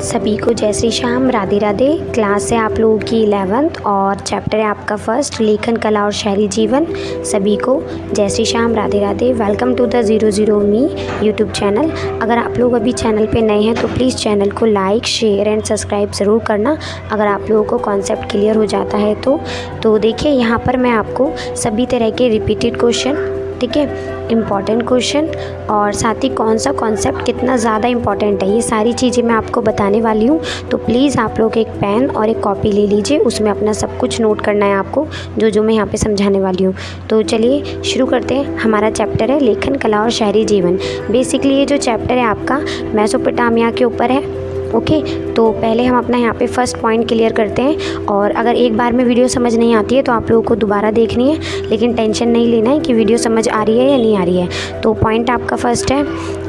सभी को जय श्री श्याम, राधे राधे। क्लास है आप लोगों की 11th और चैप्टर है आपका फर्स्ट, लेखन कला और शहरी जीवन। सभी को जय Shri Shyam, Radhe Radhe. Welcome to the 00 मी यूट्यूब चैनल। अगर आप लोग अभी चैनल पे नए हैं तो प्लीज़ चैनल को लाइक, शेयर एंड सब्सक्राइब ज़रूर करना अगर आप लोगों को कॉन्सेप्ट क्लियर हो जाता है तो देखिए यहाँ पर मैं आपको सभी तरह के रिपीटेड क्वेश्चन, ठीक है, इम्पॉर्टेंट क्वेश्चन और साथ ही कौन सा कॉन्सेप्ट कितना ज़्यादा इम्पॉर्टेंट है, ये सारी चीज़ें मैं आपको बताने वाली हूँ। तो प्लीज़ आप लोग एक पेन और एक कॉपी ले लीजिए, उसमें अपना सब कुछ नोट करना है आपको, जो मैं यहाँ पे समझाने वाली हूँ। तो चलिए शुरू करते हैं। हमारा चैप्टर है लेखन कला और शहरी जीवन। बेसिकली ये जो चैप्टर है आपका मेसोपोटामिया के ऊपर है। ओके, तो पहले हम अपना यहाँ पे फर्स्ट पॉइंट क्लियर करते हैं और अगर एक बार में वीडियो समझ नहीं आती है तो आप लोगों को दोबारा देखनी है, लेकिन टेंशन नहीं लेना है कि वीडियो समझ आ रही है या नहीं आ रही है। तो पॉइंट आपका फर्स्ट है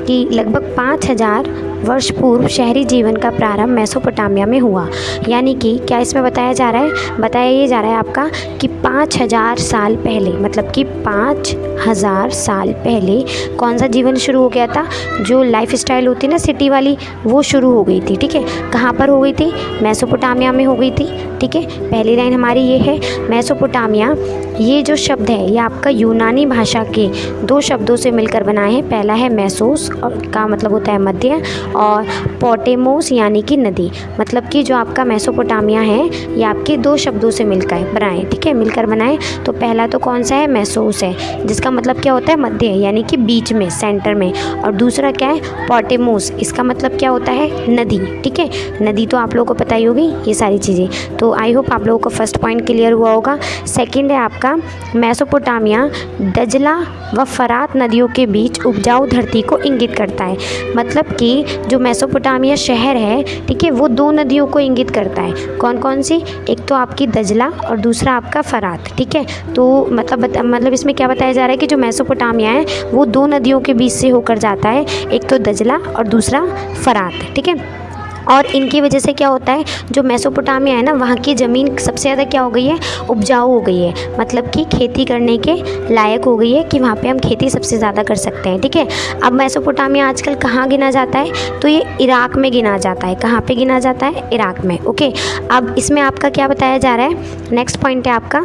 कि लगभग 5000 वर्ष पूर्व शहरी जीवन का प्रारंभ मेसोपोटामिया में हुआ। यानी कि क्या इसमें बताया जा रहा है, बताया ये जा रहा है आपका कि 5000 साल पहले, मतलब कि 5000 साल पहले कौन सा जीवन शुरू हो गया था, जो लाइफ स्टाइल होती है ना सिटी वाली, वो शुरू हो गई थी। ठीक है, कहाँ पर हो गई थी? मेसोपोटामिया में हो गई थी। ठीक है, पहली लाइन हमारी ये है मेसोपोटामिया। ये जो शब्द है ये आपका यूनानी भाषा के दो शब्दों से मिलकर बना है। पहला है मेसोस और का मतलब होता है मध्य, और पोटेमोस यानी कि नदी। मतलब कि जो आपका मेसोपोटामिया है ये आपके दो शब्दों से मिलकर बनाए, ठीक है, मिलकर बनाए। तो पहला तो कौन सा है? मेसोस है, जिसका मतलब क्या होता है? मध्य, यानी कि बीच में, सेंटर में। और दूसरा क्या है? पोटेमोस, इसका मतलब क्या होता है? नदी। ठीक है, नदी तो आप लोगों को पता ही होगी ये सारी चीज़ें। तो आई होप आप लोगों को फर्स्ट पॉइंट क्लियर हुआ होगा। सेकेंड है आपका मेसोपोटामिया दजला व फरात नदियों के बीच उपजाऊ धरती को इंगित करता है। मतलब कि जो मेसोपोटामिया शहर है, ठीक है, वो दो नदियों को इंगित करता है। कौन कौन सी? एक तो आपकी दजला और दूसरा आपका फरात। ठीक है, तो मतलब इसमें क्या बताया जा रहा है कि जो मेसोपोटामिया है वो दो नदियों के बीच से होकर जाता है, एक तो दजला और दूसरा फरात। ठीक है, और इनकी वजह से क्या होता है, जो मेसोपोटामिया है ना, वहाँ की ज़मीन सबसे ज़्यादा क्या हो गई है? उपजाऊ हो गई है। मतलब कि खेती करने के लायक हो गई है कि वहाँ पे हम खेती सबसे ज़्यादा कर सकते हैं। ठीक है, अब मेसोपोटामिया आजकल कहाँ गिना जाता है? तो ये इराक में गिना जाता है। कहाँ पे गिना जाता है? इराक में। ओके, अब इसमें आपका क्या बताया जा रहा है? नेक्स्ट पॉइंट है आपका,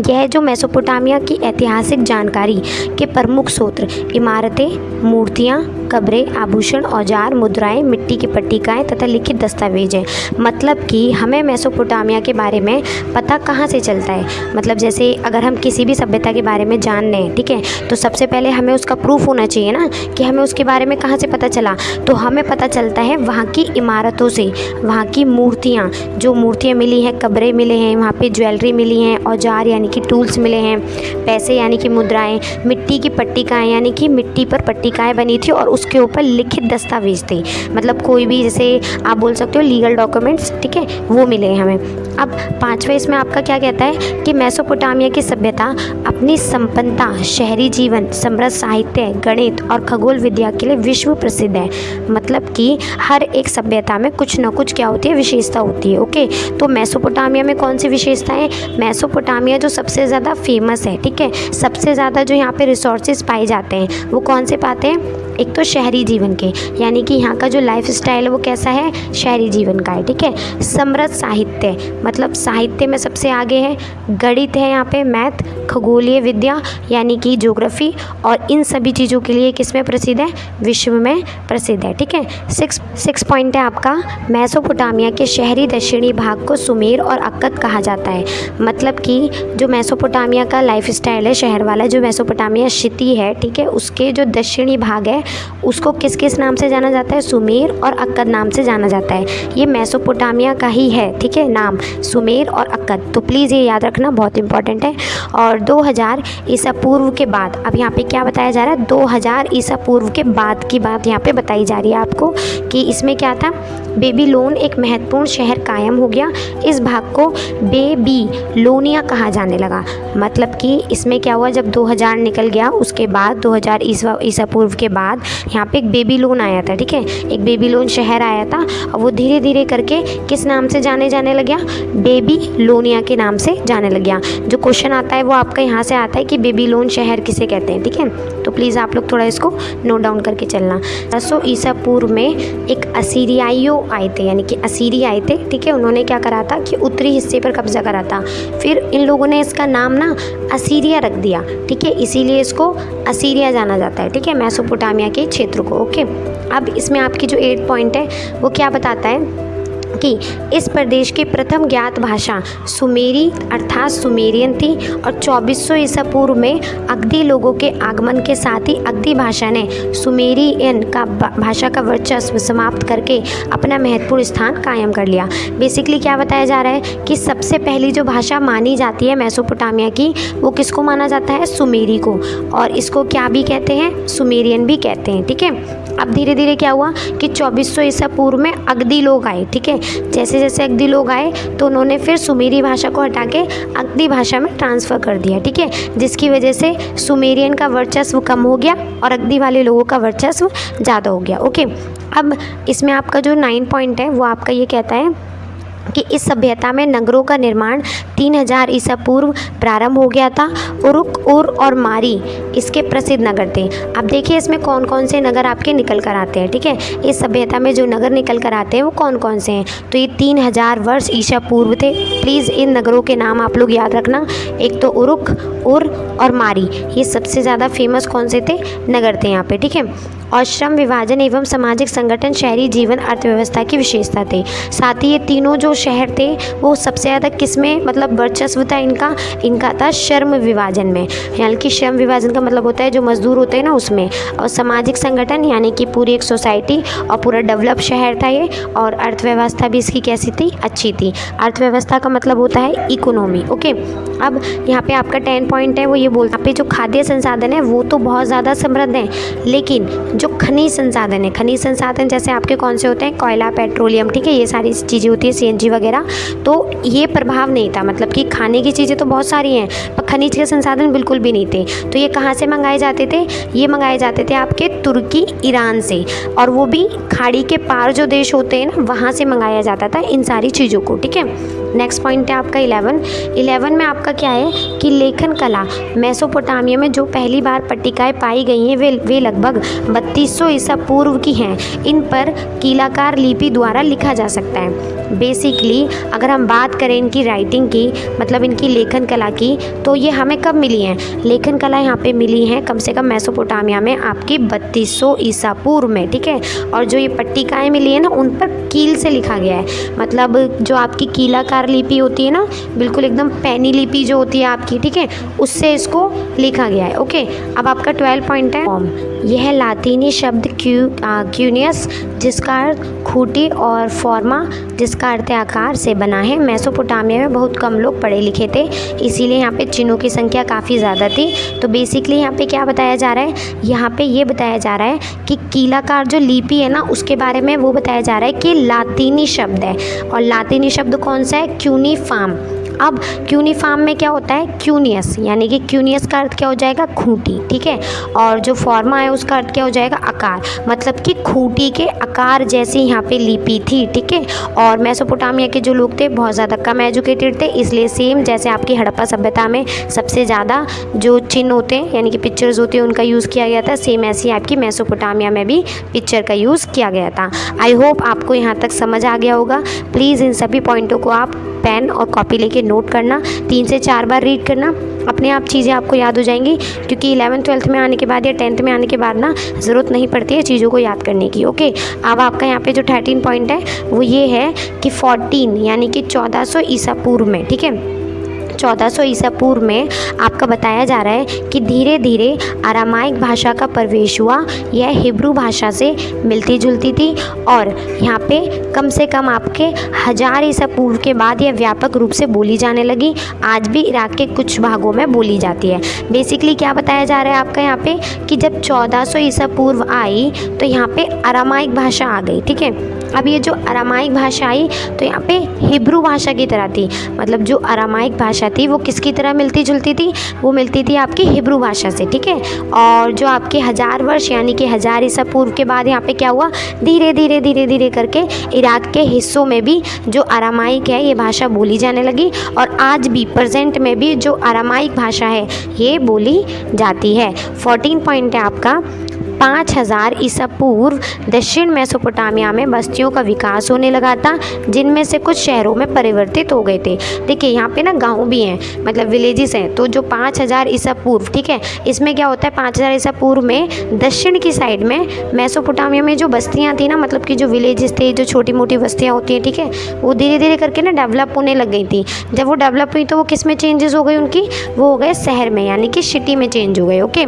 यह जो मेसोपोटामिया की ऐतिहासिक जानकारी के प्रमुख स्रोत इमारतें, मूर्तियाँ, कब्रें, आभूषण, औजार, मुद्राएं, मिट्टी की पट्टिकाएँ तथा लिखित दस्तावेज हैं। मतलब कि हमें मेसोपोटामिया के बारे में पता कहाँ से चलता है? मतलब जैसे अगर हम किसी भी सभ्यता के बारे में जान रहे हैं, ठीक है, तो सबसे पहले हमें उसका प्रूफ होना चाहिए ना कि हमें उसके बारे में कहाँ से पता चला। तो हमें पता चलता है वहाँ की इमारतों से, वहाँ की मूर्तियाँ, जो मूर्तियाँ मिली हैं, कब्रें मिले हैं, वहाँ पर ज्वेलरी मिली हैं, औजार यानी कि टूल्स मिले हैं, पैसे यानी कि मुद्राएं, मिट्टी की पट्टिकाएँ यानी कि मिट्टी पर पट्टिकाएँ बनी थी और उसके ऊपर लिखित दस्तावेज थे। मतलब कोई भी, जैसे आप बोल सकते हो लीगल डॉक्यूमेंट्स, ठीक है, वो मिले हैं हमें। अब पांचवा इसमें आपका क्या कहता है कि मेसोपोटामिया की सभ्यता अपनी संपन्नता, शहरी जीवन, समृद्ध साहित्य, गणित और खगोल विद्या के लिए विश्व प्रसिद्ध है। मतलब कि हर एक सभ्यता में कुछ ना कुछ क्या होती है? विशेषता होती है। ओके, तो मेसोपोटामिया में कौन सी विशेषता है? मेसोपोटामिया जो सबसे ज़्यादा फेमस है, ठीक है, सबसे ज़्यादा जो यहाँ पे रिसोर्सेज पाए जाते हैं वो कौन से पाते हैं? एक तो शहरी जीवन के, यानी कि यहाँ का जो लाइफ स्टाइल है वो कैसा है? शहरी जीवन का है। ठीक है, समृद्ध साहित्य, मतलब साहित्य में सबसे आगे है। गणित है यहाँ पे, मैथ, खगोलीय विद्या यानी कि ज्योग्राफी, और इन सभी चीज़ों के लिए किस में प्रसिद्ध है? विश्व में प्रसिद्ध है। ठीक है, सिक्स पॉइंट है आपका, मेसोपोटामिया के शहरी दक्षिणी भाग को सुमेर और अक्कद कहा जाता है। मतलब कि जो मेसोपोटामिया का लाइफ स्टाइल है शहर वाला, जो मेसोपोटामिया सिटी है, ठीक है, उसके जो दक्षिणी भाग है उसको किस किस नाम से जाना जाता है? सुमेर और अक्कद नाम से जाना जाता है। ये मेसोपोटामिया का ही है, ठीक है, नाम सुमेर और अक्कद। तो प्लीज़ ये याद रखना, बहुत इंपॉर्टेंट है। और 2000 ईसा पूर्व के बाद, अब यहाँ पे क्या बताया जा रहा है? 2000 ईसा पूर्व के बाद की बात यहाँ पे बताई जा रही है आपको कि इसमें क्या था? बेबीलोन एक महत्वपूर्ण शहर कायम हो गया। इस भाग को बेबीलोनिया कहा जाने लगा। मतलब कि इसमें क्या हुआ, जब 2000 निकल गया उसके बाद 2000 ईसा पूर्व के बाद बाद यहाँ पे एक बेबीलोन आया था, ठीक है, एक बेबीलोन शहर आया था और वो धीरे धीरे करके किस नाम से जाने लग गया, बेबीलोनिया के नाम से जाने लग गया। जो क्वेश्चन आता है वो आपका यहाँ से आता है कि बेबीलोन शहर किसे कहते हैं, ठीक है, तो प्लीज़ आप लोग थोड़ा इसको नोट डाउन करके चलना। 1000 ईसा पूर्व में एक असीरियाइयों आए थे, यानी कि असीरी आए थे, ठीक है, उन्होंने क्या करा था कि उत्तरी हिस्से पर कब्जा करा था। फिर इन लोगों ने इसका नाम ना असीरिया रख दिया, ठीक है, इसीलिए इसको असीरिया जाना जाता है, ठीक है, मेसोपोटामिया के क्षेत्र को। ओके, अब इसमें आपकी जो 8 पॉइंट है वो क्या बताता है कि इस प्रदेश की प्रथम ज्ञात भाषा सुमेरी अर्थात सुमेरियन थी और 2400 ईसा पूर्व में अगदी लोगों के आगमन के साथ ही अगदी भाषा ने सुमेरियन का भाषा का वर्चस्व समाप्त करके अपना महत्वपूर्ण स्थान कायम कर लिया। बेसिकली क्या बताया जा रहा है कि सबसे पहली जो भाषा मानी जाती है मेसोपोटामिया की वो किसको माना जाता है, सुमेरी को, और इसको क्या भी कहते हैं, सुमेरियन भी कहते हैं, ठीक है। अब धीरे धीरे क्या हुआ कि 2400 ईसा पूर्व में अगदी लोग आए, ठीक है, जैसे जैसे अगदी लोग आए तो उन्होंने फिर सुमेरी भाषा को हटा के अगदी भाषा में ट्रांसफ़र कर दिया, ठीक है, जिसकी वजह से सुमेरियन का वर्चस्व कम हो गया और अगदी वाले लोगों का वर्चस्व ज़्यादा हो गया। ओके, अब इसमें आपका जो 9 पॉइंट है वो आपका ये कहता है कि इस सभ्यता में नगरों का निर्माण 3000 ईसा पूर्व प्रारंभ हो गया था। उरुक, उर और मारी इसके प्रसिद्ध नगर थे। अब देखिए इसमें कौन कौन से नगर आपके निकल कर आते हैं, ठीक है, इस सभ्यता में जो नगर निकल कर आते हैं वो कौन कौन से हैं, तो ये 3000 वर्ष ईसा पूर्व थे। प्लीज़ इन नगरों के नाम आप लोग याद रखना, एक तो उरुक, उर और मारी, ये सबसे ज़्यादा फेमस कौन से थे, नगर थे यहाँ पे, ठीक है। और श्रम विभाजन एवं सामाजिक संगठन शहरी जीवन अर्थव्यवस्था की विशेषता थे। साथ ही ये तीनों जो शहर थे वो सबसे ज़्यादा किस में मतलब वर्चस्व था इनका था श्रम विभाजन में, यानी कि श्रम विभाजन का मतलब होता है जो मजदूर होते हैं ना उसमें, और सामाजिक संगठन यानी कि पूरी एक सोसाइटी और पूरा डेवलप शहर था ये, और अर्थव्यवस्था भी इसकी कैसी थी, अच्छी थी। अर्थव्यवस्था का मतलब होता है इकोनॉमी। ओके, अब यहाँ पे आपका 10 पॉइंट है वो ये बोलता है पे जो खाद्य संसाधन है वो तो बहुत ज़्यादा समृद्ध हैं, लेकिन जो खनिज संसाधन है, खनिज संसाधन जैसे आपके कौन से होते हैं, कोयला, पेट्रोलियम, ठीक है, ये सारी चीज़ें होती है, CNG वगैरह, तो ये प्रभाव नहीं था, मतलब कि खाने की चीज़ें तो बहुत सारी हैं पर खनिज के संसाधन बिल्कुल भी नहीं थे। तो ये कहाँ से मंगाए जाते थे, ये मंगाए जाते थे आपके तुर्की, ईरान से, और वो भी खाड़ी के पार जो देश होते हैं ना वहाँ से मंगाया जाता था इन सारी चीज़ों को, ठीक है। नेक्स्ट पॉइंट है आपका 11 में आपका क्या है कि लेखन कला मेसोपोटामिया में जो पहली बार पट्टिकाएँ पाई गई हैं वे लगभग 3200 ईसा पूर्व की हैं। इन पर कीलाकार लिपि द्वारा लिखा जा सकता है। बेसिकली अगर हम बात करें इनकी राइटिंग की, मतलब इनकी लेखन कला की, तो ये हमें कब मिली हैं, लेखन कला यहाँ पे मिली हैं कम से कम मेसोपोटामिया में आपकी 3200 ईसा पूर्व में, ठीक है। और जो ये पट्टिकाएँ मिली हैं ना उन पर कील से लिखा गया है, मतलब जो आपकी कीलाकार लिपि होती है ना, बिल्कुल एकदम पैनी लिपि जो होती है आपकी, ठीक है, उससे इसको लिखा गया है। ओके, अब आपका 12 पॉइंट है फॉर्म। यह लातीनी शब्द क्यूनियस जिसका अर्थ खूंटी और फॉर्मा जिसका अर्थ आकार से बना है। मेसोपोटामिया में बहुत कम लोग पढ़े लिखे थे, इसीलिए यहाँ पे चिन्हों की संख्या काफ़ी ज़्यादा थी। तो बेसिकली यहाँ पे क्या बताया जा रहा है, यहाँ पे ये बताया जा रहा है कि कीलाकार जो लिपि है ना उसके बारे में वो बताया जा रहा है कि लातीनी शब्द है, और लातीनी शब्द कौन सा है, क्यूनीफार्म। अब क्यूनीफार्म में क्या होता है, क्यूनियस, यानी कि क्यूनियस का अर्थ क्या हो जाएगा, खूंटी, ठीक है, और जो फॉर्मा है उसका अर्थ क्या हो जाएगा, आकार, मतलब कि खूंटी के आकार जैसी यहाँ पे लिपि थी, ठीक है। और मेसोपोटामिया के जो लोग थे बहुत ज़्यादा कम एजुकेटेड थे, इसलिए सेम जैसे आपकी हड़प्पा सभ्यता में सबसे ज़्यादा जो चिन्ह होते हैं यानी कि पिक्चर्स होती हैं उनका यूज़ किया गया था, सेम ऐसी आपकी मेसोपोटामिया में भी पिक्चर का यूज़ किया गया था। आई होप आपको यहाँ तक समझ आ गया होगा। प्लीज़ इन सभी पॉइंटों को आप पेन और कॉपी लेके नोट करना, 3 से 4 बार रीड करना, अपने आप चीज़ें आपको याद हो जाएंगी, क्योंकि 11th 12th में आने के बाद या 10th में आने के बाद ना ज़रूरत नहीं पड़ती है चीज़ों को याद करने की। ओके, अब आपका यहाँ पे जो 13 पॉइंट है वो ये है कि 14 यानी कि 1400 ईसा पूर्व में, ठीक है, 1400 ईसा पूर्व में आपका बताया जा रहा है कि धीरे धीरे अरामाइक भाषा का प्रवेश हुआ। यह हिब्रू भाषा से मिलती जुलती थी और यहाँ पे कम से कम आपके 1000 ईसा पूर्व के बाद यह व्यापक रूप से बोली जाने लगी। आज भी इराक के कुछ भागों में बोली जाती है। बेसिकली क्या बताया जा रहा है आपका यहाँ पे कि जब 1400 ईसा पूर्व आई तो यहाँ पे अरामाइक भाषा आ गई, ठीक है। अब ये जो अरामाइक भाषा आई तो यहाँ पे हिब्रू भाषा की तरह थी, मतलब जो अरामाइक भाषा थी वो किसकी तरह मिलती जुलती थी, वो मिलती थी आपकी हिब्रू भाषा से, ठीक है। और जो आपके 1000 वर्ष यानी कि 1000 ईसा पूर्व के बाद यहाँ पे क्या हुआ, धीरे धीरे धीरे धीरे करके इराक के हिस्सों में भी जो अरामाइक है ये भाषा बोली जाने लगी, और आज भी प्रेजेंट में भी जो अरामाइक भाषा है ये बोली जाती है। 14 पॉइंट है आपका, 5000 ईसा पूर्व दक्षिण मेसोपोटामिया में बस्तियों का विकास होने लगा था, जिनमें से कुछ शहरों में परिवर्तित हो गए थे। देखिए यहाँ पे ना गांव भी हैं, मतलब विलेजेस हैं। तो जो 5000 ईसा पूर्व, ठीक है, इसमें क्या होता है, 5000 ईसा पूर्व में दक्षिण की साइड में मेसोपोटामिया में जो बस्तियाँ थी ना, मतलब कि जो विलेजेस थे, जो छोटी मोटी बस्तियाँ होती हैं, ठीक है, वो धीरे धीरे करके ना डेवलप होने लग गई थी। जब वो डेवलप हुई तो वो किस में चेंजेस हो गई उनकी, वो हो गए शहर में, यानी कि सिटी में चेंज हो गए। ओके,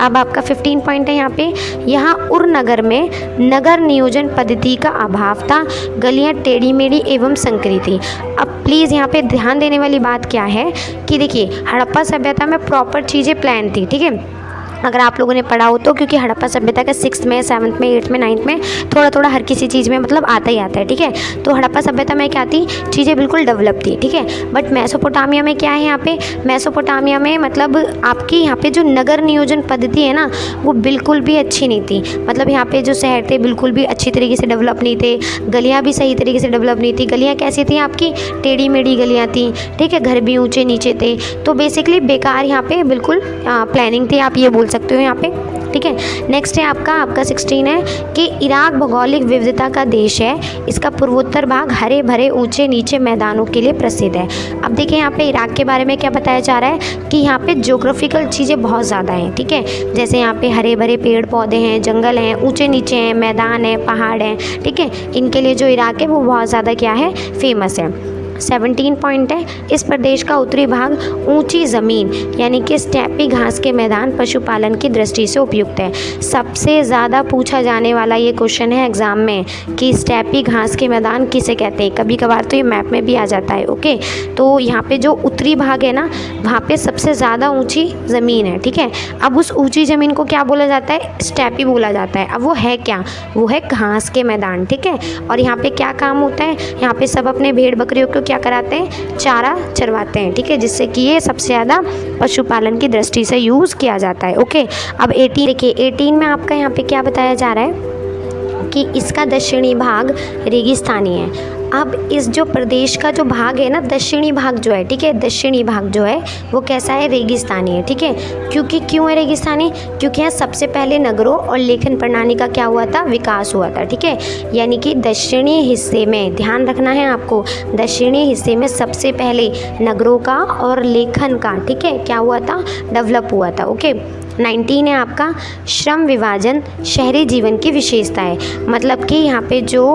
अब आपका 15 पॉइंट है यहाँ पे, यहाँ उर नगर में नगर नियोजन पद्धति का अभाव था, गलियाँ टेढ़ी मेढ़ी एवं संकरी थी। अब प्लीज़ यहाँ पे ध्यान देने वाली बात क्या है कि देखिए हड़प्पा सभ्यता में प्रॉपर चीज़ें प्लान थी, ठीक है, अगर आप लोगों ने पढ़ा हो तो, क्योंकि हड़प्पा सभ्यता का 6th में 7th में 8th में 9th में थोड़ा थोड़ा हर किसी चीज़ में मतलब आता ही आता है, ठीक है। तो हड़प्पा सभ्यता में क्या थी, चीज़ें बिल्कुल डेवलप थी, ठीक है। बट मेसोपोटामिया में क्या है, यहाँ पे मेसोपोटामिया में मतलब आपकी यहाँ पे जो नगर नियोजन पद्धति है ना वो बिल्कुल भी अच्छी नहीं थी। मतलब यहाँ पे जो शहर थे बिल्कुल भी अच्छी तरीके से डेवलप नहीं थे, गलियाँ भी सही तरीके से डेवलप नहीं थी। गलियाँ कैसी थी आपकी, टेढ़ी मेढ़ी गलियाँ थी, ठीक है, घर भी ऊँचे नीचे थे। तो बेसिकली बेकार यहाँ पे बिल्कुल प्लानिंग थी, आप ये बोल सकते हो यहाँ पे, ठीक है। नेक्स्ट है आपका 16 है कि इराक भौगोलिक विविधता का देश है, इसका पूर्वोत्तर भाग हरे भरे ऊंचे नीचे मैदानों के लिए प्रसिद्ध है। अब देखिए यहाँ पे इराक के बारे में क्या बताया जा रहा है कि यहाँ पे ज्योग्राफिकल चीज़ें बहुत ज़्यादा हैं, ठीक है, जैसे यहाँ पे हरे भरे पेड़ पौधे हैं, जंगल हैं, ऊंचे नीचे हैं, मैदान है, पहाड़ हैं, ठीक है, इनके लिए जो इराक है वो बहुत ज़्यादा क्या है, फेमस है। 17 पॉइंट है, इस प्रदेश का उत्तरी भाग ऊंची ज़मीन यानी कि स्टेपी घास के मैदान पशुपालन की दृष्टि से उपयुक्त है। सबसे ज़्यादा पूछा जाने वाला ये क्वेश्चन है एग्ज़ाम में कि स्टेपी घास के मैदान किसे कहते हैं, कभी कभार तो ये मैप में भी आ जाता है। ओके, तो यहाँ पे जो उत्तरी भाग है ना वहाँ पे सबसे ज़्यादा ऊँची ज़मीन है, ठीक है। अब उस ऊँची ज़मीन को क्या बोला जाता है, स्टेपी बोला जाता है। अब वो है क्या, वो है घास के मैदान, ठीक है। और यहाँ पे क्या काम होता है, यहाँ पे सब अपने भेड़ बकरियों को क्या कराते हैं, चारा चरवाते हैं, ठीक है, जिससे कि ये सबसे ज़्यादा पशुपालन की दृष्टि से यूज़ किया जाता है। ओके, अब 18 देखिए 18 में आपका यहाँ पे क्या बताया जा रहा है कि इसका दक्षिणी भाग रेगिस्तानी है। अब इस जो प्रदेश का जो भाग है ना, दक्षिणी भाग जो है, ठीक है, दक्षिणी भाग जो है वो कैसा है, रेगिस्तानी है, ठीक है। क्योंकि क्यों है रेगिस्तानी, क्योंकि यहाँ सबसे पहले नगरों और लेखन प्रणाली का क्या हुआ था, विकास हुआ था, ठीक है। यानी कि दक्षिणी हिस्से में ध्यान रखना है आपको, दक्षिणी हिस्से में सबसे पहले नगरों का और लेखन का, ठीक है, क्या हुआ था, डेवलप हुआ था। ओके, 19 है आपका श्रम विभाजन शहरी जीवन की विशेषता है। मतलब कि यहाँ पे जो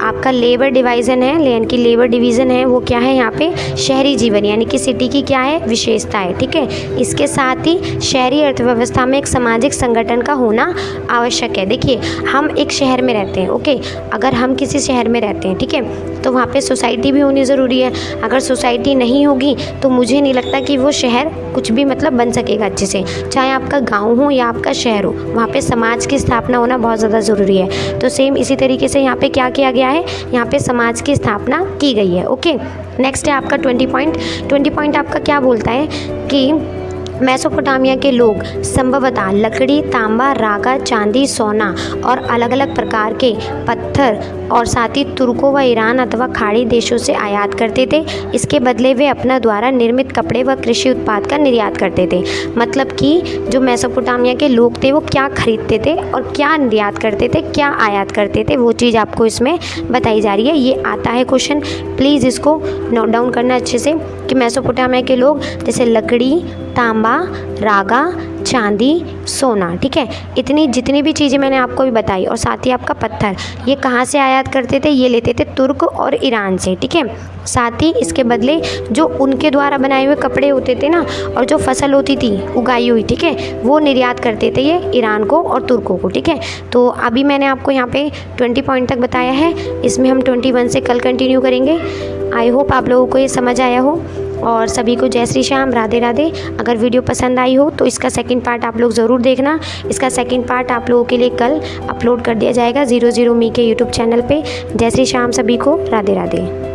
आपका लेबर डिवीज़न है, यानी कि लेबर डिवीज़न है, वो क्या है यहाँ पे, शहरी जीवन यानी कि सिटी की क्या है, विशेषता है, ठीक है। इसके साथ ही शहरी अर्थव्यवस्था में एक सामाजिक संगठन का होना आवश्यक है। देखिए हम एक शहर में रहते हैं, ओके, अगर हम किसी शहर में रहते हैं, ठीक है, तो वहाँ पे सोसाइटी भी होनी ज़रूरी है। अगर सोसाइटी नहीं होगी तो मुझे नहीं लगता कि वो शहर कुछ भी मतलब बन सकेगा अच्छे से, चाहे आपका गांव हो या आपका शहर हो, वहाँ पे समाज की स्थापना होना बहुत ज़्यादा ज़रूरी है। तो सेम इसी तरीके से यहाँ पे क्या किया गया है, यहाँ पे समाज की स्थापना की गई है। ओके, नेक्स्ट है आपका 20 पॉइंट। 20 पॉइंट आपका क्या बोलता है कि मेसोपोटामिया के लोग संभवतः लकड़ी, तांबा, रागा, चांदी, सोना और अलग अलग प्रकार के पत्थर और साथ ही तुर्कों व ईरान अथवा खाड़ी देशों से आयात करते थे। इसके बदले वे अपना द्वारा निर्मित कपड़े व कृषि उत्पाद का निर्यात करते थे। मतलब कि जो मेसोपोटामिया के लोग थे वो क्या खरीदते थे और क्या निर्यात करते थे, क्या आयात करते थे, वो चीज़ आपको इसमें बताई जा रही है। ये आता है क्वेश्चन, प्लीज़ इसको नोट डाउन करना अच्छे से कि मेसोपोटामिया के लोग जैसे लकड़ी, तांबा, रागा, चांदी, सोना, ठीक है, इतनी जितनी भी चीज़ें मैंने आपको भी बताई और साथ ही आपका पत्थर, ये कहाँ से आयात करते थे, ये लेते थे तुर्क और ईरान से, ठीक है। साथ ही इसके बदले जो उनके द्वारा बनाए हुए कपड़े होते थे ना और जो फसल होती थी उगाई हुई, ठीक है, वो निर्यात करते थे ये ईरान को और तुर्कों को, ठीक है। तो अभी मैंने आपको यहाँ पे 20 पॉइंट तक बताया है, इसमें हम 21 से कल कंटिन्यू करेंगे। आई होप आप लोगों को ये समझ आया हो। और सभी को जय श्री श्याम, राधे राधे। अगर वीडियो पसंद आई हो तो इसका सेकंड पार्ट आप लोग ज़रूर देखना। इसका सेकंड पार्ट आप लोगों के लिए कल अपलोड कर दिया जाएगा 00 मी के यूट्यूब चैनल पे। जय श्री श्याम सभी को, राधे राधे।